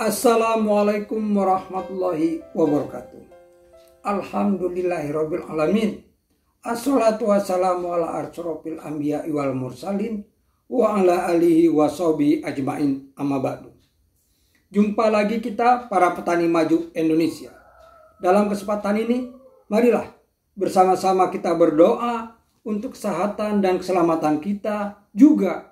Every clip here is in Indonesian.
Assalamualaikum warahmatullahi wabarakatuh. Alhamdulillahirabbil alamin. Assalatu wassalamu ala arsyafil anbiya'i wal mursalin wa ala alihi wa sahbihi ajmain, amma ba'du. Jumpa lagi kita para petani maju Indonesia. Dalam kesempatan ini, marilah bersama-sama kita berdoa untuk kesehatan dan keselamatan kita, juga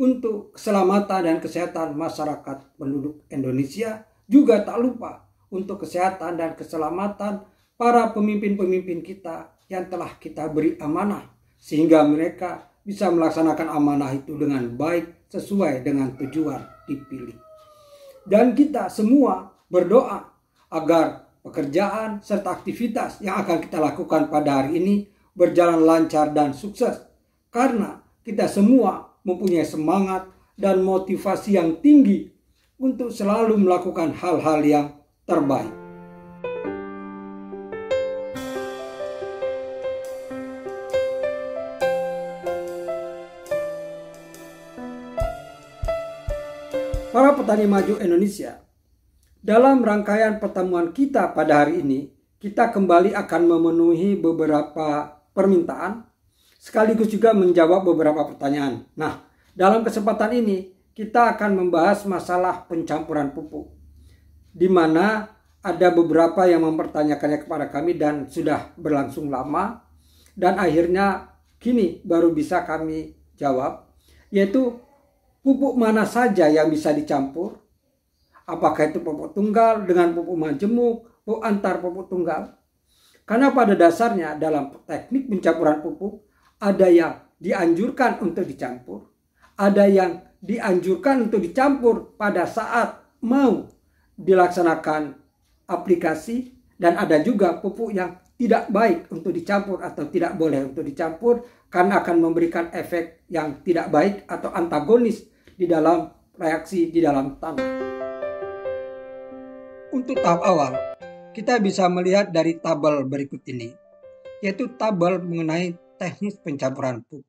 untuk keselamatan dan kesehatan masyarakat penduduk Indonesia, juga tak lupa untuk kesehatan dan keselamatan para pemimpin-pemimpin kita yang telah kita beri amanah, sehingga mereka bisa melaksanakan amanah itu dengan baik sesuai dengan tujuan dipilih. Dan kita semua berdoa agar pekerjaan serta aktivitas yang akan kita lakukan pada hari ini berjalan lancar dan sukses, karena kita semua mempunyai semangat dan motivasi yang tinggi untuk selalu melakukan hal-hal yang terbaik. Para petani maju Indonesia, dalam rangkaian pertemuan kita pada hari ini, kita kembali akan memenuhi beberapa permintaan sekaligus juga menjawab beberapa pertanyaan. Nah, dalam kesempatan ini kita akan membahas masalah pencampuran pupuk, di mana ada beberapa yang mempertanyakannya kepada kami dan sudah berlangsung lama, dan akhirnya kini baru bisa kami jawab, yaitu pupuk mana saja yang bisa dicampur, apakah itu pupuk tunggal dengan pupuk majemuk, pupuk antar pupuk tunggal. Karena pada dasarnya dalam teknik pencampuran pupuk ada yang dianjurkan untuk dicampur, ada yang dianjurkan untuk dicampur pada saat mau dilaksanakan aplikasi, dan ada juga pupuk yang tidak baik untuk dicampur atau tidak boleh untuk dicampur karena akan memberikan efek yang tidak baik atau antagonis di dalam reaksi di dalam tanah. Untuk tahap awal, kita bisa melihat dari tabel berikut ini, yaitu tabel mengenai teknis pencampuran pupuk,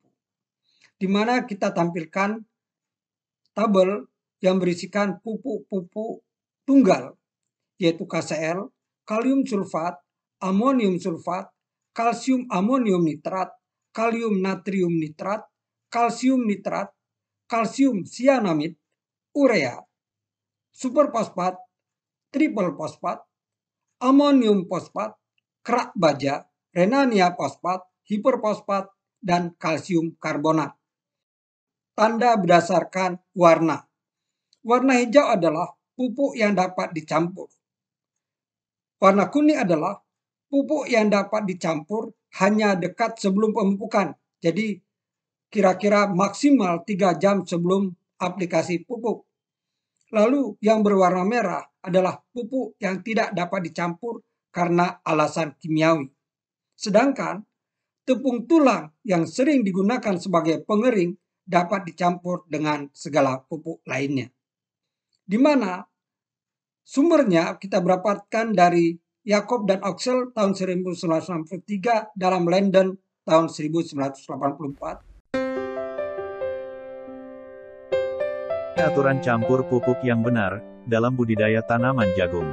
di mana kita tampilkan tabel yang berisikan pupuk-pupuk tunggal, yaitu KCl, kalium sulfat, amonium sulfat, kalsium amonium nitrat, kalium natrium nitrat, kalsium nitrat, kalsium sianamid, urea, super fosfat, triple fosfat, amonium fosfat, kerak baja, renania fosfat, hiperfosfat, dan kalsium karbonat. Tanda berdasarkan warna. Warna hijau adalah pupuk yang dapat dicampur. Warna kuning adalah pupuk yang dapat dicampur hanya dekat sebelum pemupukan. Jadi kira-kira maksimal 3 jam sebelum aplikasi pupuk. Lalu yang berwarna merah adalah pupuk yang tidak dapat dicampur karena alasan kimiawi. Sedangkan tepung tulang yang sering digunakan sebagai pengering dapat dicampur dengan segala pupuk lainnya. Di mana sumbernya kita dapatkan dari Jacob dan Oxel tahun 1963 dalam London tahun 1984. Aturan campur pupuk yang benar dalam budidaya tanaman jagung.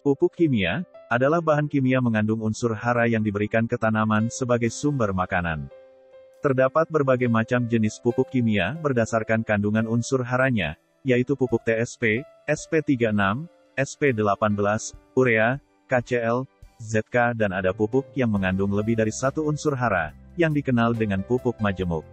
Pupuk kimia adalah bahan kimia mengandung unsur hara yang diberikan ke tanaman sebagai sumber makanan. Terdapat berbagai macam jenis pupuk kimia berdasarkan kandungan unsur haranya, yaitu pupuk TSP, SP36, SP18, urea, KCl, ZK, dan ada pupuk yang mengandung lebih dari satu unsur hara, yang dikenal dengan pupuk majemuk.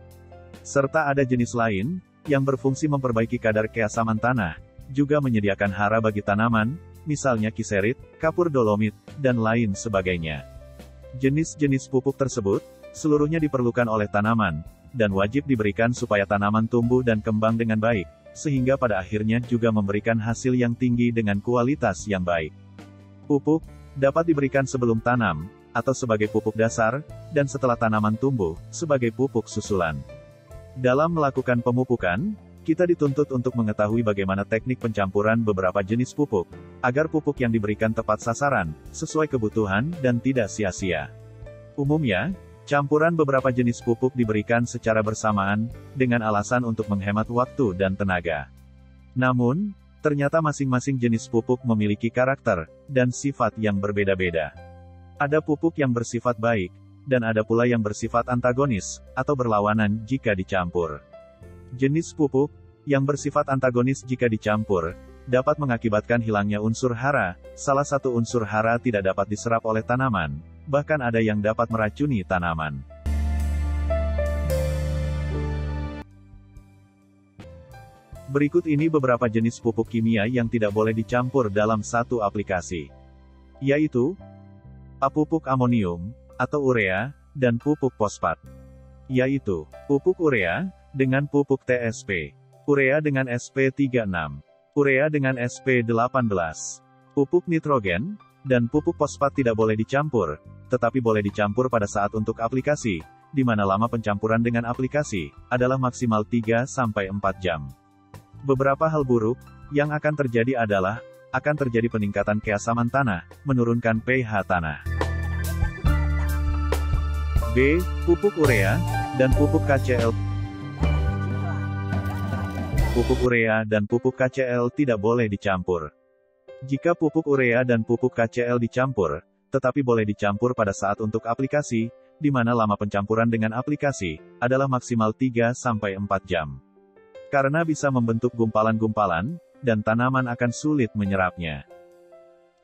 Serta ada jenis lain, yang berfungsi memperbaiki kadar keasaman tanah, juga menyediakan hara bagi tanaman, misalnya kiserit, kapur dolomit, dan lain sebagainya. Jenis-jenis pupuk tersebut, seluruhnya diperlukan oleh tanaman, dan wajib diberikan supaya tanaman tumbuh dan kembang dengan baik, sehingga pada akhirnya juga memberikan hasil yang tinggi dengan kualitas yang baik. Pupuk dapat diberikan sebelum tanam, atau sebagai pupuk dasar, dan setelah tanaman tumbuh, sebagai pupuk susulan. Dalam melakukan pemupukan, kita dituntut untuk mengetahui bagaimana teknik pencampuran beberapa jenis pupuk, agar pupuk yang diberikan tepat sasaran, sesuai kebutuhan, dan tidak sia-sia. Umumnya, campuran beberapa jenis pupuk diberikan secara bersamaan, dengan alasan untuk menghemat waktu dan tenaga. Namun, ternyata masing-masing jenis pupuk memiliki karakter dan sifat yang berbeda-beda. Ada pupuk yang bersifat baik, dan ada pula yang bersifat antagonis, atau berlawanan jika dicampur. Jenis pupuk yang bersifat antagonis jika dicampur, dapat mengakibatkan hilangnya unsur hara. Salah satu unsur hara tidak dapat diserap oleh tanaman, bahkan ada yang dapat meracuni tanaman. Berikut ini beberapa jenis pupuk kimia yang tidak boleh dicampur dalam satu aplikasi, yaitu pupuk amonium, atau urea, dan pupuk fosfat. Yaitu, pupuk urea, dengan pupuk TSP, urea dengan SP36, urea dengan SP18, pupuk nitrogen, dan pupuk fosfat tidak boleh dicampur, tetapi boleh dicampur pada saat untuk aplikasi, di mana lama pencampuran dengan aplikasi adalah maksimal 3-4 jam. Beberapa hal buruk yang akan terjadi adalah, akan terjadi peningkatan keasaman tanah, menurunkan pH tanah. B. Pupuk urea, dan pupuk KCl. Pupuk urea dan pupuk KCl tidak boleh dicampur. Jika pupuk urea dan pupuk KCl dicampur, tetapi boleh dicampur pada saat untuk aplikasi, di mana lama pencampuran dengan aplikasi adalah maksimal 3-4 jam. Karena bisa membentuk gumpalan-gumpalan, dan tanaman akan sulit menyerapnya.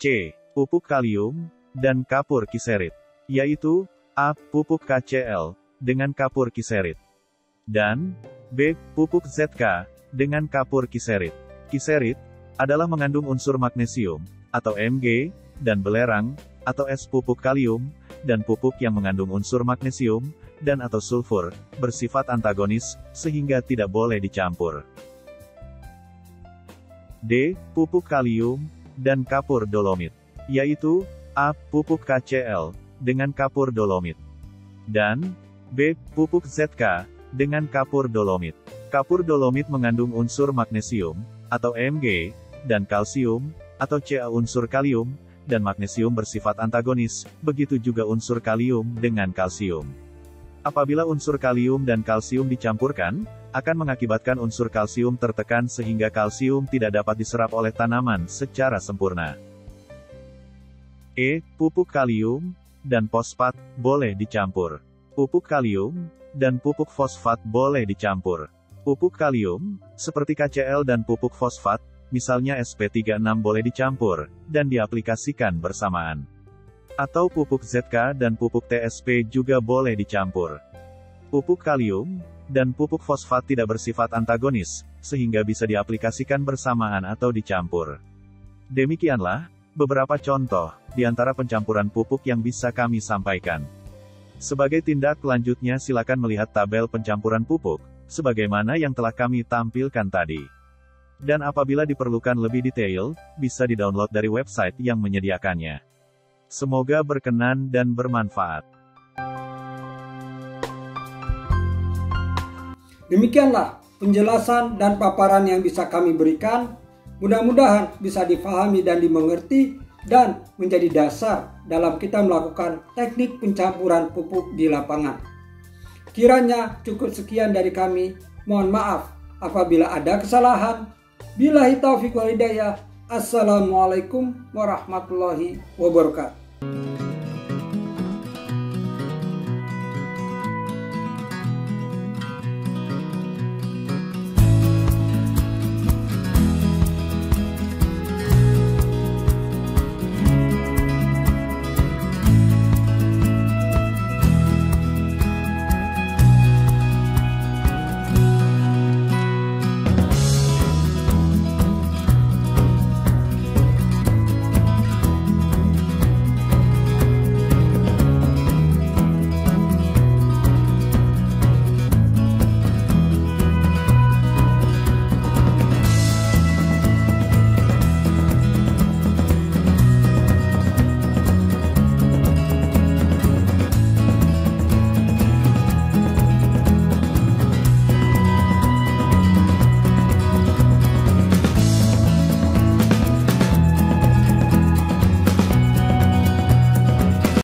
C. Pupuk kalium, dan kapur kiserit. Yaitu, A. Pupuk KCl, dengan kapur kiserit. Dan, B. Pupuk ZK, dengan kapur kiserit. Kiserit, adalah mengandung unsur magnesium, atau Mg, dan belerang, atau S. Pupuk kalium, dan pupuk yang mengandung unsur magnesium, dan atau sulfur, bersifat antagonis, sehingga tidak boleh dicampur. D. Pupuk kalium, dan kapur dolomit. Yaitu, A. Pupuk KCl, dengan kapur dolomit. Dan, B. Pupuk ZK, dengan kapur dolomit. Kapur dolomit mengandung unsur magnesium, atau Mg, dan kalsium, atau Ca. Unsur kalium, dan magnesium bersifat antagonis, begitu juga unsur kalium dengan kalsium. Apabila unsur kalium dan kalsium dicampurkan, akan mengakibatkan unsur kalsium tertekan sehingga kalsium tidak dapat diserap oleh tanaman secara sempurna. E. Pupuk kalium dan fosfat boleh dicampur. Pupuk kalium dan pupuk fosfat boleh dicampur. Pupuk kalium, seperti KCl dan pupuk fosfat, misalnya SP36 boleh dicampur dan diaplikasikan bersamaan. Atau pupuk ZK dan pupuk TSP juga boleh dicampur. Pupuk kalium dan pupuk fosfat tidak bersifat antagonis, sehingga bisa diaplikasikan bersamaan atau dicampur. Demikianlah beberapa contoh di antara pencampuran pupuk yang bisa kami sampaikan. Sebagai tindak lanjutnya silakan melihat tabel pencampuran pupuk, sebagaimana yang telah kami tampilkan tadi. Dan apabila diperlukan lebih detail, bisa di-download dari website yang menyediakannya. Semoga berkenan dan bermanfaat. Demikianlah penjelasan dan paparan yang bisa kami berikan. Mudah-mudahan bisa difahami dan dimengerti, dan menjadi dasar dalam kita melakukan teknik pencampuran pupuk di lapangan. Kiranya cukup sekian dari kami. Mohon maaf apabila ada kesalahan. Billahi taufiq wal hidayah. Assalamualaikum warahmatullahi wabarakatuh.